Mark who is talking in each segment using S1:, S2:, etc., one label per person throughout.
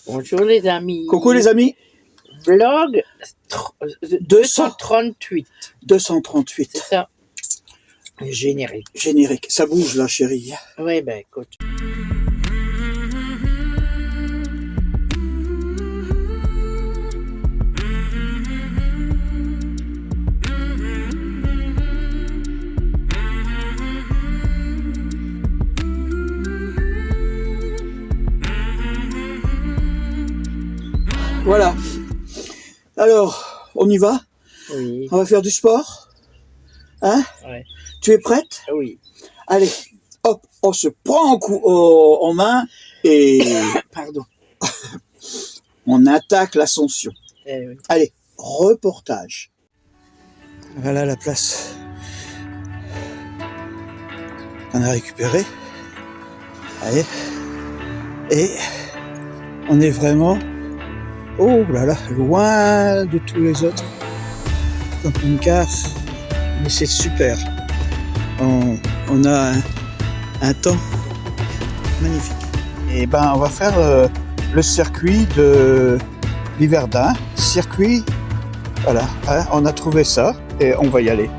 S1: Bonjour les amis.
S2: Coucou les amis.
S1: Vlog 238.
S2: 238.
S1: C'est ça. Générique.
S2: Générique. Ça bouge là, chérie.
S1: Oui, ben écoute.
S2: Voilà. Alors, on y va?
S1: Oui.
S2: On va faire du sport? Hein?
S1: Ouais.
S2: Tu es prête?
S1: Oui.
S2: Allez, hop, on se prend en main et
S1: Pardon.
S2: on attaque l'ascension.
S1: Oui.
S2: Allez, reportage. Voilà la place qu'on a récupérée. Allez. Et on est vraiment, oh là là, loin de tous les autres camping-cars. Mais c'est super. On a un temps magnifique. Et ben on va faire le circuit de l'Yverdun. Circuit, voilà, hein, on a trouvé ça et on va y aller.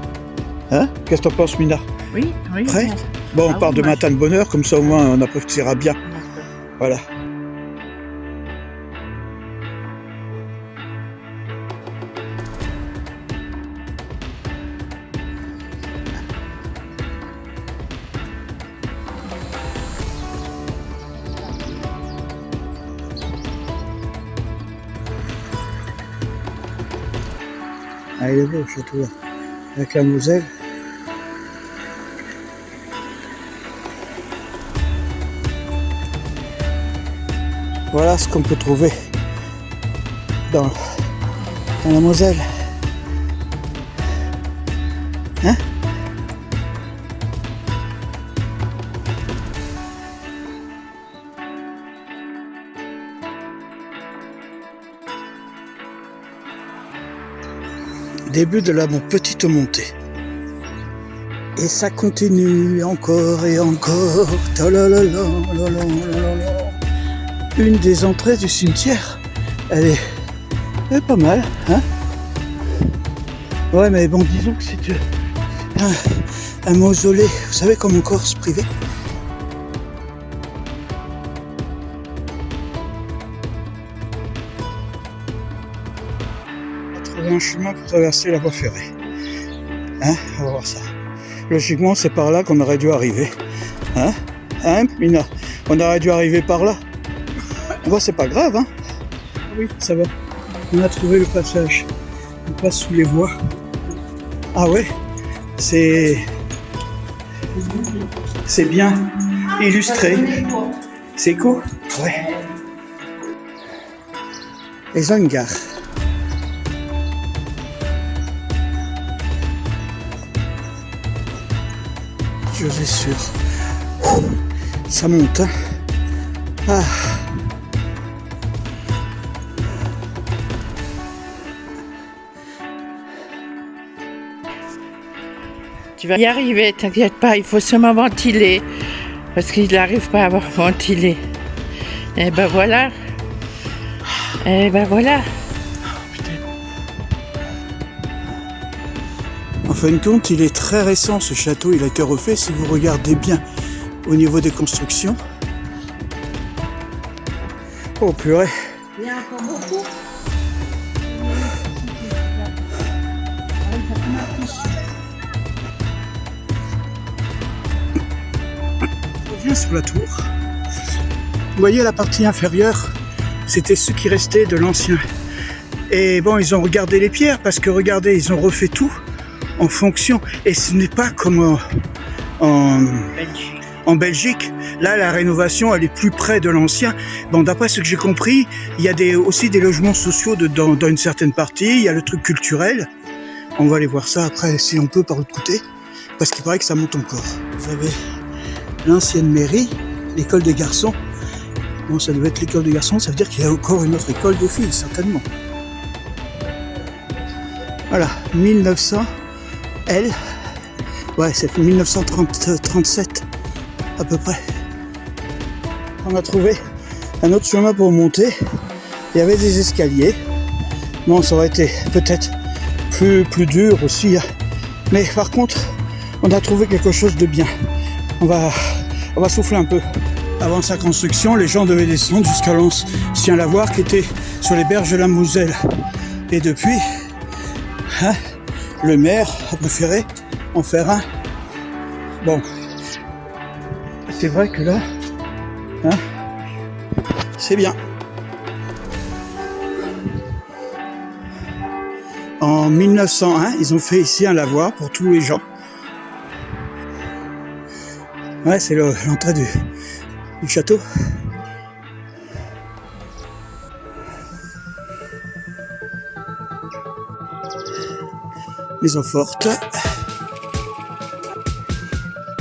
S2: Hein? Qu'est-ce que t'en penses, Mina?
S1: Oui, oui.
S2: Prêt? Bon, on part de matin de bonne heure, comme ça au moins on appréciera bien. Voilà. Ah, il est beau le château là, avec la Moselle. Voilà ce qu'on peut trouver dans la Moselle. Hein? Début de mon petite montée. Et ça continue encore et encore. Une des entrées du cimetière, elle est pas mal, hein? Ouais, mais bon, disons que c'est un mausolée, vous savez, comme en Corse privé. On va trouver un chemin pour traverser la voie ferrée. Hein? On va voir ça. Logiquement, c'est par là qu'on aurait dû arriver. Hein? Hein, Mina? On aurait dû arriver par là. Bon, c'est pas grave, hein? Oui, ça va. On a trouvé le passage. On passe sous les voies. Ah ouais? C'est bien illustré. C'est cool? Ouais. Les hangars. Je suis sûr. Ça monte, hein? Ah.
S1: Tu vas y arriver, t'inquiète pas, il faut seulement ventiler. Parce qu'il n'arrive pas à avoir ventilé. Et ben voilà. Et ben voilà.
S2: En fin de compte, il est très récent ce château, il a été refait si vous regardez bien au niveau des constructions. Oh purée.
S1: Il y a encore beaucoup.
S2: On revient sur la tour. Vous voyez la partie inférieure, c'était ce qui restait de l'ancien. Et bon, ils ont regardé les pierres parce que regardez, ils ont refait tout en fonction. Et ce n'est pas comme en Belgique. Là, la rénovation, elle est plus près de l'ancien. Bon, d'après ce que j'ai compris, il y a aussi des logements sociaux dans une certaine partie. Il y a le truc culturel. On va aller voir ça après, si on peut, par l'autre côté. Parce qu'il paraît que ça monte encore. Vous avez l'ancienne mairie, l'école des garçons. Bon, ça devait être l'école des garçons, ça veut dire qu'il y a encore une autre école de filles, certainement. Voilà, 1900, elle, ouais, c'est 1937 à peu près. On a trouvé un autre chemin pour monter. Il y avait des escaliers. Bon, ça aurait été peut-être plus dur aussi. Mais par contre, on a trouvé quelque chose de bien. On va souffler un peu. Avant sa construction, les gens devaient descendre jusqu'à l'ancien lavoir qui était sur les berges de la Moselle. Et depuis, le maire a préféré en faire un. Bon, c'est vrai que là, c'est bien. En 1901, ils ont fait ici un lavoir pour tous les gens. Ouais, c'est l'entrée du château. Maison forte.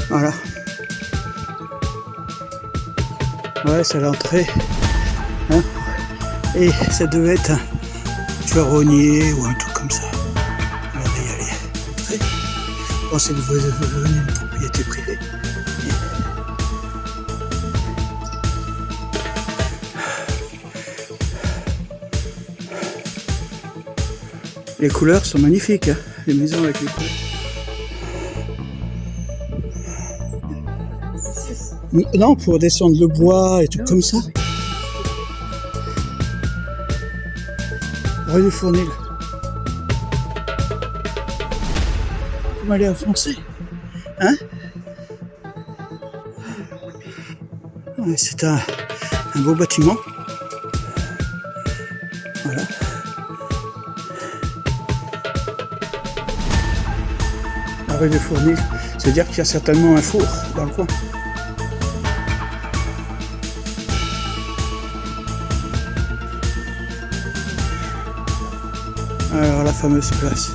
S2: Voilà. Ouais, c'est l'entrée. Et ça devait être un ferronnier ou un truc comme ça. On va y aller. Je pense que vous venez une propriété privée. Les couleurs sont magnifiques, hein, les maisons avec les couleurs. Non, pour descendre le bois et tout comme ça. Rue du Fournil. Vous m'allez enfoncer, hein? Ouais, c'est un beau bâtiment. Voilà. La rue du Fournil, ça veut dire qu'il y a certainement un four dans le coin. Alors la fameuse place.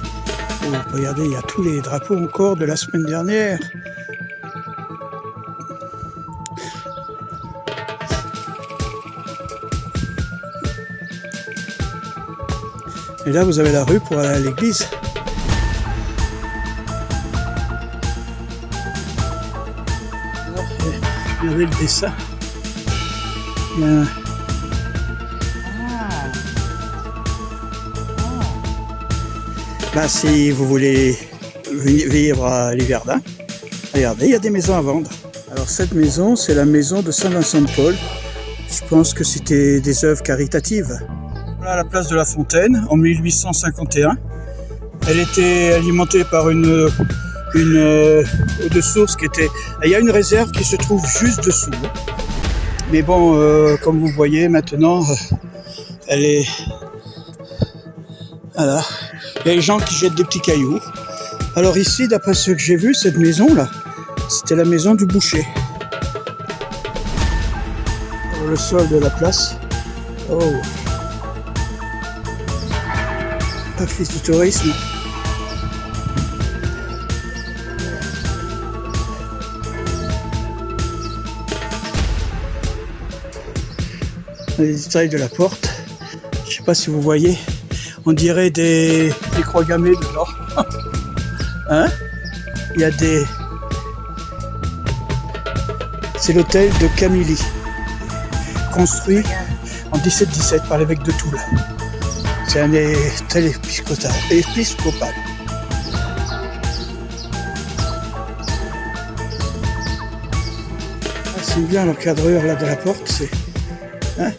S2: Oh, regardez, il y a tous les drapeaux encore de la semaine dernière. Et là, vous avez la rue pour aller à l'église. Regardez le dessin. Il y a Là, si vous voulez vivre à Liverdun, regardez, il y a des maisons à vendre. Alors cette maison, c'est la maison de Saint-Vincent-de-Paul. Je pense que c'était des œuvres caritatives. Voilà la place de la Fontaine, en 1851. Elle était alimentée par une eau de source qui était... Il y a une réserve qui se trouve juste dessous. Mais bon, comme vous voyez maintenant, elle est... Voilà. Il y a les gens qui jettent des petits cailloux. Alors ici, d'après ce que j'ai vu, cette maison-là, c'était la maison du boucher. Alors, le sol de la place. Oh. Office du tourisme. Les détails de la porte. Je ne sais pas si vous voyez. On dirait des croix gammées dedans. Hein? Il y a des... C'est l'hôtel de Camilly, construit en 1717 par l'évêque de Toul. C'est un hôtel épiscopal. C'est bien l'encadreur là de la porte, c'est... Hein?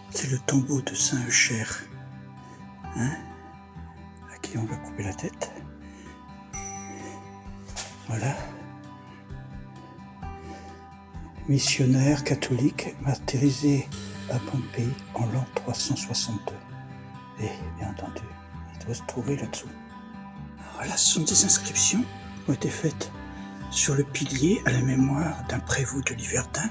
S2: C'est le tombeau de Saint Eucher, hein, à qui on va couper la tête. Voilà. Missionnaire catholique martyrisé à Pompéi en l'an 362. Et bien entendu, il doit se trouver là-dessous. Voilà, ce sont des inscriptions qui ont été faites sur le pilier à la mémoire d'un prévôt de Liverdun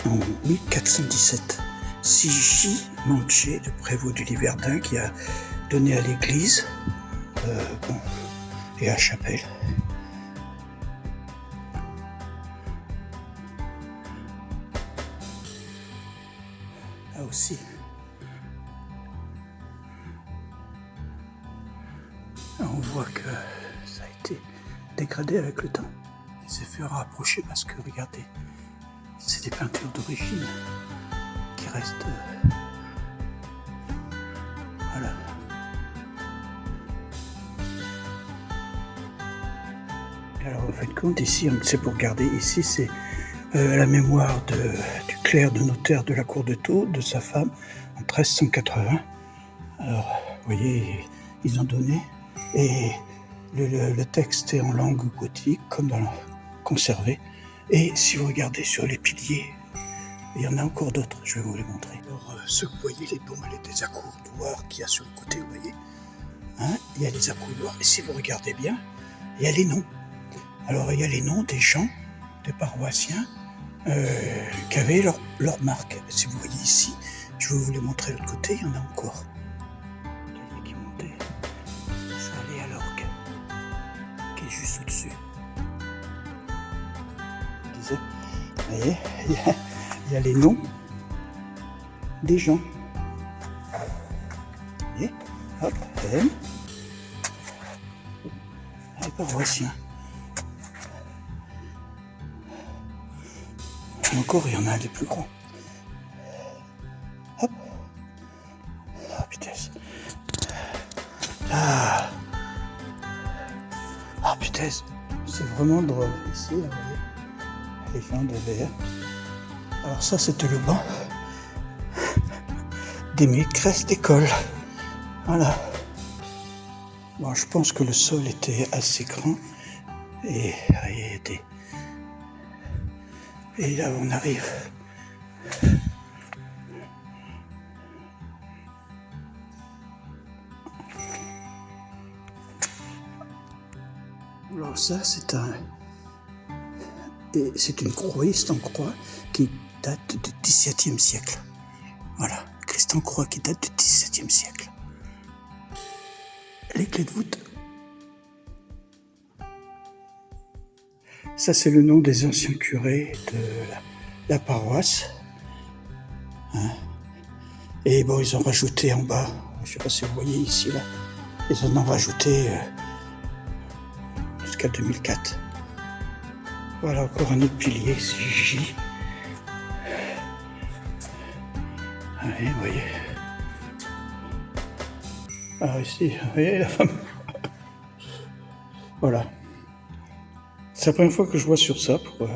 S2: en 1417. C'est J. Manché, le prévôt de Liverdun, qui a donné à l'église et à la chapelle. Là aussi, on voit que ça a été dégradé avec le temps. Il s'est fait rapprocher parce que, regardez, c'est des peintures d'origine qui restent. Voilà. Alors, en fin de compte, ici, c'est pour garder. Ici, c'est la mémoire du clerc de notaire de la cour de Tours, de sa femme, en 1380. Alors, vous voyez, ils ont donné. Et le texte est en langue gothique, comme dans conservé. Et si vous regardez sur les piliers, il y en a encore d'autres, je vais vous les montrer. Alors, ce que vous voyez, les dômes, les accoudoirs qu'il y a sur le côté, vous voyez, hein, il y a les accoudoirs. Et si vous regardez bien, il y a les noms. Alors, il y a les noms des gens, des paroissiens, qui avaient leur marque. Si vous voyez ici, je vais vous les montrer de l'autre côté, il y en a encore. Qui montait, ça allait à l'orgue, qui est juste au-dessus. Je disais, vous voyez, il y a les noms des gens. Vous voyez, hop, M, les paroissiens. Encore, il y en a un des plus grands. Hop. Oh, putain. Ah. Oh, putain. C'est vraiment drôle. Ici, vous voyez, les gens de verre. Alors ça, c'était le banc des maîtresses d'école. Voilà. Bon, je pense que le sol était assez grand. Et il y a des... Et là, on arrive. Alors ça, c'est une croix en croix qui date du XVIIe siècle. Voilà, Christ en croix qui date du XVIIe siècle. Les clés de voûte. Ça, c'est le nom des anciens curés de la paroisse. Hein. Et bon, ils ont rajouté en bas, je ne sais pas si vous voyez ici, là, ils en ont rajouté jusqu'à 2004. Voilà encore un autre pilier, c'est J. Allez, vous voyez. Alors ici, vous voyez la femme. Voilà. C'est la première fois que je vois sur ça. Pour,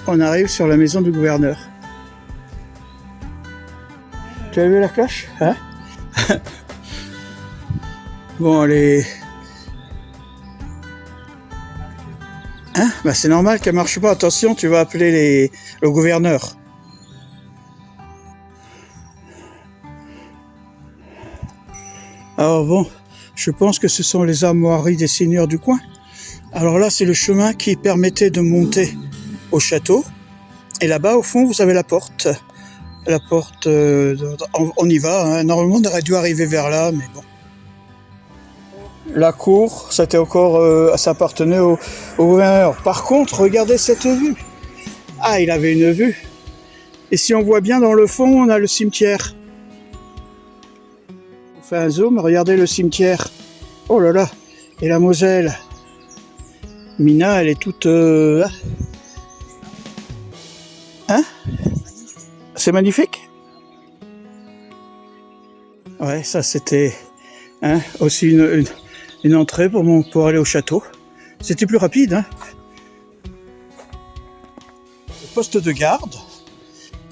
S2: On arrive sur la maison du gouverneur. Tu as vu la cloche, hein? Bon, allez. Hein? Bah c'est normal qu'elle marche pas. Attention, tu vas appeler le gouverneur. Alors bon, je pense que ce sont les armoiries des seigneurs du coin. Alors là, c'est le chemin qui permettait de monter au château. Et là-bas, au fond, vous avez la porte. La porte, on y va. Hein. Normalement, on aurait dû arriver vers là, mais bon. La cour, c'était encore, ça appartenait au gouverneur. Par contre, regardez cette vue. Ah, il avait une vue. Et si on voit bien dans le fond, on a le cimetière. On fait un zoom, regardez le cimetière. Oh là là, et la Moselle. Mina, elle est toute... Hein? C'est magnifique? Ouais, ça c'était aussi une entrée pour aller au château. C'était plus rapide. Hein? Le poste de garde,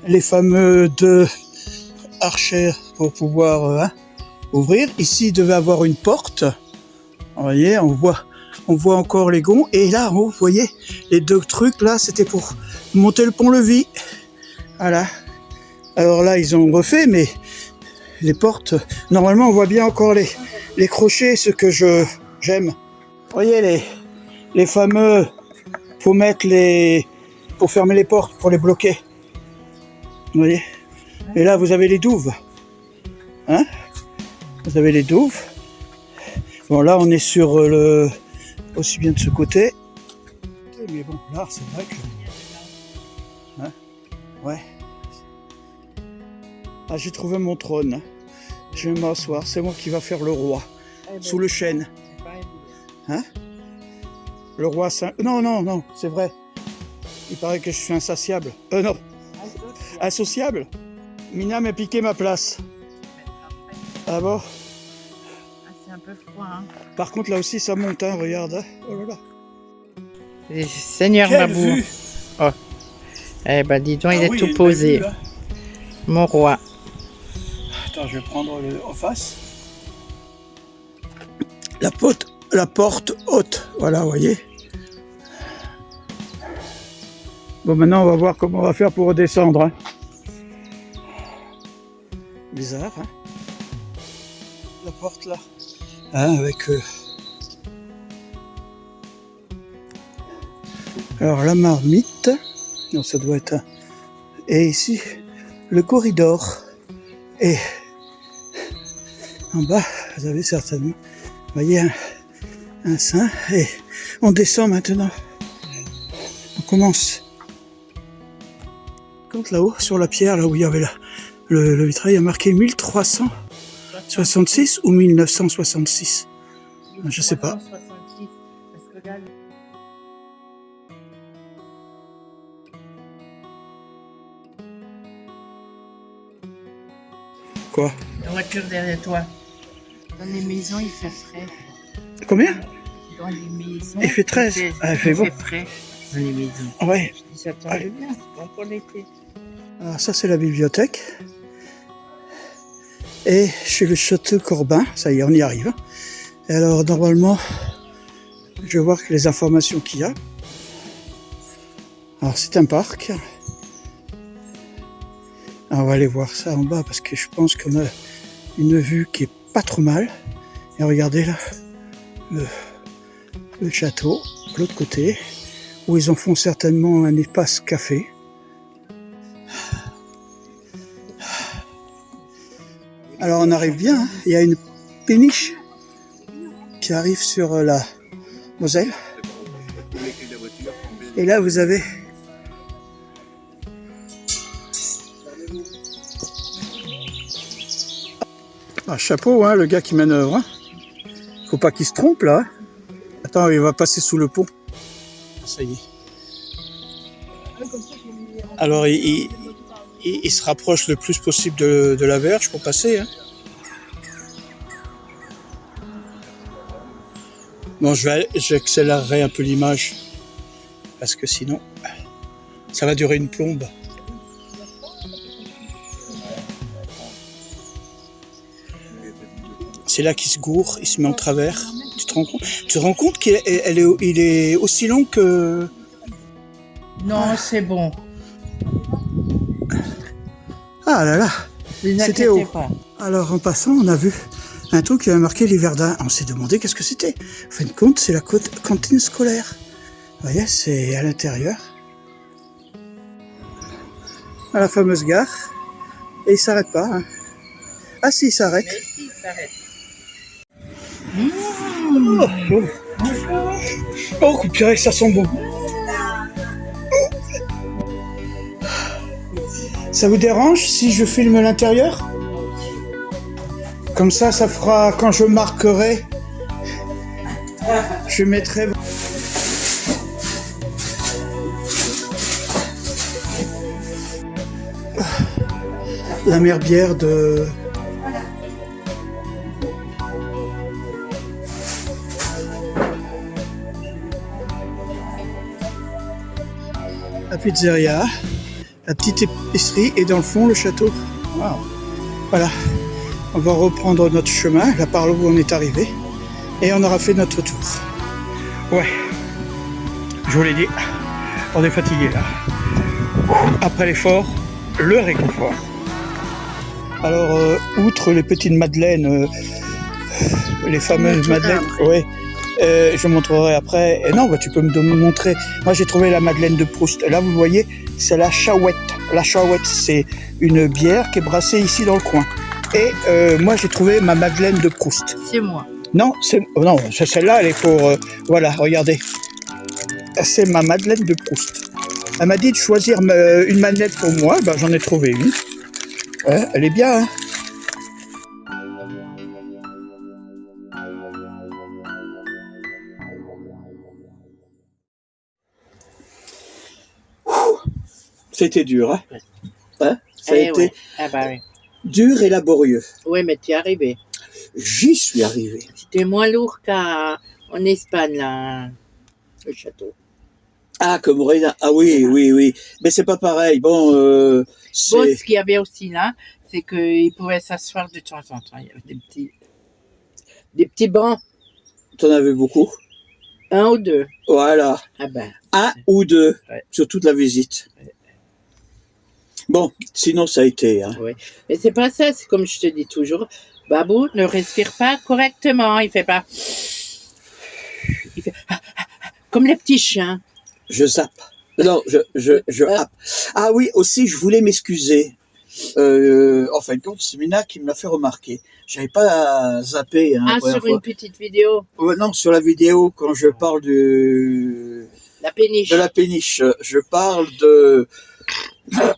S2: les fameux deux archers pour pouvoir ouvrir. Ici, il devait avoir une porte. Vous voyez, on voit encore les gonds. Et là, vous voyez, les deux trucs là, c'était pour monter le pont-levis. Voilà. Alors là, ils ont refait, mais les portes, normalement, on voit bien encore les crochets, ce que j'aime. Vous voyez, les fameux, pour fermer les portes, pour les bloquer. Vous voyez? Et là, vous avez les douves. Hein? Vous avez les douves. Bon, là, on est sur aussi bien de ce côté. Mais bon, là, c'est vrai que... Hein? Ouais. Ah, j'ai trouvé mon trône. Je vais m'asseoir. C'est moi qui va faire le roi. Sous le chêne. Hein? Le roi Saint... Non, c'est vrai. Il paraît que je suis insatiable. Non. Associable. Mina m'a piqué ma place. Ah bon?
S1: C'est un peu froid. Hein.
S2: Par contre, là aussi, ça monte. Hein, regarde. Hein. Oh là là.
S1: Seigneur
S2: Quelle
S1: Mabou.
S2: vue!
S1: Oh. Eh ben, dis donc, il est
S2: oui,
S1: tout posé.
S2: vue,
S1: Mon roi.
S2: Attends, je vais prendre en face. La porte haute. Voilà, vous voyez. Bon, maintenant, on va voir comment on va faire pour redescendre. Hein. Bizarre, hein. La porte, là. Hein, avec... Alors, la marmite. Non, ça doit être... Et ici, le corridor. Et en bas, vous avez certainement... Vous voyez, un sein. Et on descend maintenant. On commence. Quand là-haut, sur la pierre, là où il y avait le vitrail, il y a marqué 1366 ou 1966. Je sais pas. Quoi?
S1: La voiture derrière toi. Dans les maisons, il fait frais.
S2: Combien?
S1: Dans les maisons.
S2: Il fait 13. Il fait bon.
S1: Il fait frais dans les maisons.
S2: Ouais.
S1: Ça tombe bien, c'est bon pour l'été.
S2: Alors ça, c'est la bibliothèque. Et chez le château Corbin, ça y est, on y arrive. Et alors, normalement, je vais voir les informations qu'il y a. Alors, c'est un parc. Alors, on va aller voir ça en bas parce que je pense qu'on a une vue qui est pas trop mal. Et regardez là, le château, de l'autre côté, où ils en font certainement un espace café. Alors on arrive bien, hein. Il y a une péniche qui arrive sur la Moselle. Et là vous avez un chapeau, hein, le gars qui manœuvre. Hein. Faut pas qu'il se trompe là. Attends, il va passer sous le pont. Ça y est. Alors il se rapproche le plus possible de la verge pour passer. Hein. Bon, j'accélérerai un peu l'image parce que sinon, ça va durer une plombe. C'est là qu'il se gourre, il se met en travers. Tu te rends compte qu'il est aussi long que...
S1: Non, c'est bon.
S2: Ah là là, c'était haut.
S1: Pas.
S2: Alors en passant, on a vu un truc qui avait marqué l'Hiverdin. On s'est demandé qu'est-ce que c'était. En fin de compte, c'est la cantine scolaire. Vous voyez, c'est à l'intérieur. À la fameuse gare. Et il s'arrête pas. Hein. Ah si, il s'arrête.
S1: Mais si, il s'arrête.
S2: Oh, purée, ça sent bon. Ça vous dérange si je filme l'intérieur? Comme ça fera, quand je marquerai, je mettrai... La merbière de... La pizzeria, la petite épicerie et dans le fond le château. Wow. Voilà, on va reprendre notre chemin, là par là où on est arrivé, et on aura fait notre tour. Ouais, je vous l'ai dit, on est fatigué là. Après l'effort, le réconfort. Alors, outre les petites madeleines, les fameuses madeleines, ouais, je montrerai après. Et non, bah, tu peux me montrer. Moi, j'ai trouvé la madeleine de Proust. Là, vous voyez, c'est la Chahouette. La Chahouette, c'est une bière qui est brassée ici dans le coin. Et moi, j'ai trouvé ma madeleine de Proust.
S1: C'est moi.
S2: Non, non, celle-là, elle est pour... voilà, regardez. C'est ma madeleine de Proust. Elle m'a dit de choisir une madeleine pour moi. Ben, j'en ai trouvé une. Ouais, elle est bien, hein. C'était dur, hein, hein. Ça a été
S1: ouais. Ah bah oui.
S2: dur et laborieux.
S1: Oui, mais tu es arrivé.
S2: J'y suis arrivé.
S1: C'était moins lourd qu'en Espagne, là, le château.
S2: Ah, comme Morena. Ah oui, oui, oui. Mais c'est pas pareil. Bon,
S1: Bon, ce qu'il y avait aussi là, c'est qu'ils pouvaient s'asseoir de temps en temps. Il y avait des petits bancs.
S2: T'en avais beaucoup?
S1: Un ou deux.
S2: Voilà.
S1: Ah ben.
S2: Un ou deux,
S1: Ouais.
S2: sur toute la visite.
S1: Ouais.
S2: Bon, sinon ça a été. Hein.
S1: Oui. Mais c'est pas ça, c'est comme je te dis toujours. Babou ne respire pas correctement. Il fait pas. Il fait. Comme les petits chiens.
S2: Je zappe. Non, je happe. Ah oui, aussi, je voulais m'excuser. En fin de compte, c'est Mina qui me l'a fait remarquer. J'avais pas zappé. Hein,
S1: sur une petite vidéo.
S2: Non, sur la vidéo, quand je parle de
S1: La péniche.
S2: la péniche, je parle de...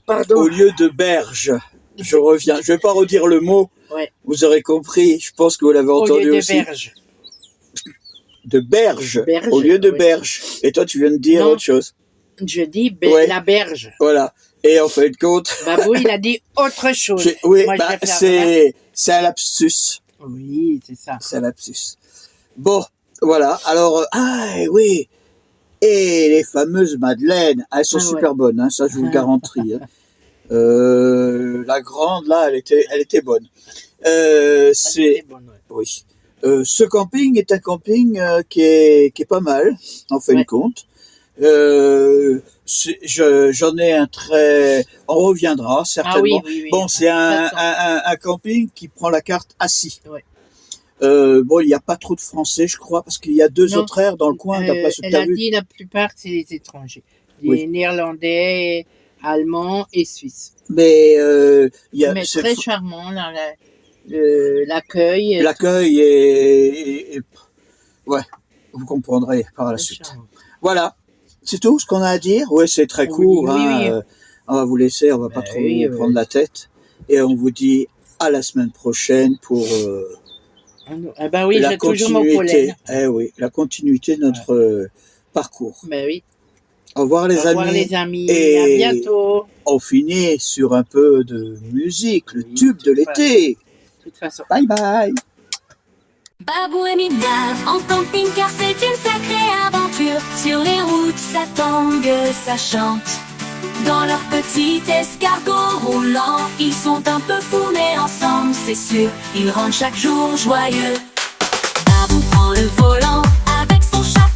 S1: Pardon.
S2: Au lieu de berge. Je reviens. Je vais pas redire le mot.
S1: Ouais.
S2: Vous aurez compris. Je pense que vous l'avez entendu
S1: Au lieu de
S2: aussi.
S1: berge.
S2: De berge.
S1: Berge,
S2: Au lieu de
S1: oui.
S2: berge. Et toi, tu viens de dire
S1: Non.
S2: autre chose.
S1: Je dis
S2: Ouais.
S1: la berge.
S2: Voilà. Et en fin de compte...
S1: Babou, il a dit autre chose.
S2: Oui,
S1: Moi, je
S2: bah,
S1: vais faire
S2: c'est un lapsus.
S1: Oui, c'est ça.
S2: C'est un lapsus. Bon, voilà. Alors, oui. Et les fameuses madeleines, elles sont super bonnes, hein, ça je vous le garantis. Hein. La grande, là, elle était bonne. C'est...
S1: Bon, ouais.
S2: Oui. Ce camping est un camping qui est pas mal, en fin de compte. J'en ai un très... On reviendra, certainement.
S1: Ah oui.
S2: Bon, c'est un camping qui prend la carte assis.
S1: Ouais.
S2: Bon, il n'y a pas trop de Français, je crois, parce qu'il y a deux autres airs dans le coin, d'après ce que tu as
S1: Elle a
S2: vu.
S1: dit la plupart, c'est les étrangers. Les
S2: Oui.
S1: Néerlandais, Allemands et Suisses.
S2: Mais
S1: Mais très charmant, l'accueil.
S2: l'accueil est... Ouais, vous comprendrez par la
S1: Très
S2: suite.
S1: charmant.
S2: Voilà, c'est tout ce qu'on a à dire. Ouais, c'est très court. Hein. On va vous laisser, on va pas trop vous prendre la tête. Et on vous dit à la semaine prochaine pour
S1: Ah bah oui,
S2: la
S1: j'ai toujours mon pollen.
S2: continuité. Oui, la continuité de notre parcours.
S1: Ben oui.
S2: Au revoir les
S1: Au revoir
S2: amis.
S1: les amis.
S2: Et
S1: À bientôt.
S2: on finit sur un peu de musique, le tube de l'été.
S1: De toute façon.
S2: Bye bye.
S3: Babou et Mina en camping car c'est une sacrée aventure. Sur les routes ça tangue, ça chante. Dans leur petit escargot roulant, ils sont un peu fous mais ensemble c'est sûr, ils rendent chaque jour joyeux. Babou prend le volant avec son chapeau